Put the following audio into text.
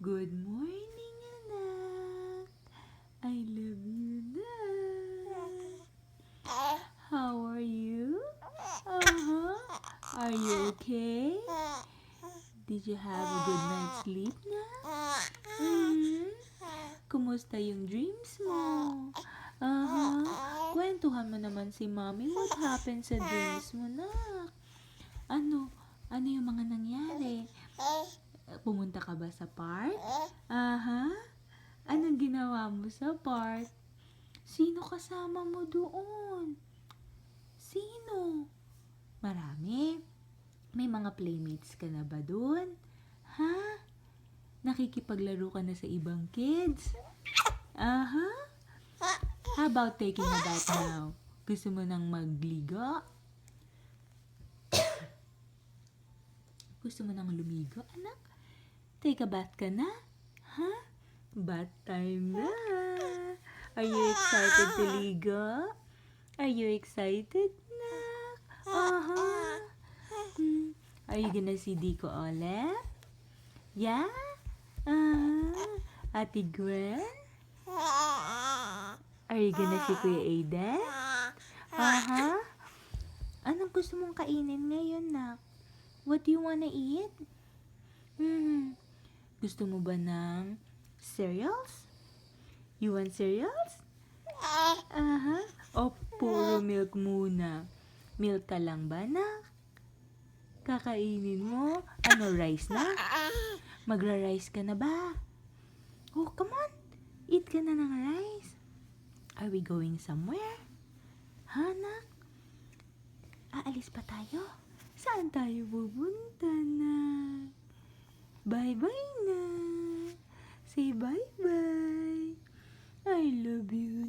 Good morning, anak. I love you, anak. How are you? Are you okay? Did you have a good night's sleep na? Kumusta yung dreams mo? Kwentuhan mo naman si Mommy. What happened sa dreams mo, nak? Ano yung mga nangyari? Pumunta ka ba sa park? Anong ginawa mo sa park? Sino kasama mo doon? Sino? Marami? May mga playmates ka na ba doon? Nakikipaglaro ka na sa ibang kids? How about taking a bath now? Gusto mo nang magligo? Gusto mo nang lumigo, anak? Take a bath ka na? Bath time na. Are you excited to ligo? Are you excited na? Are you gonna see Dico Ole? Yeah? Ate Gwen? Are you gonna see Kuya Aiden? Anong gusto mong kainin ngayon, nak? What do you wanna eat? Gusto mo ba ng cereals? You want cereals? O puro milk muna? Milk ka lang ba, nak? Kakainin mo? Rice na? Magra-rice ka na ba? Oh, come on. Eat ka na ng rice. Are we going somewhere? Nak? Aalis pa tayo? Saan tayo pupunta na? Bye-bye na. Say bye-bye. I love you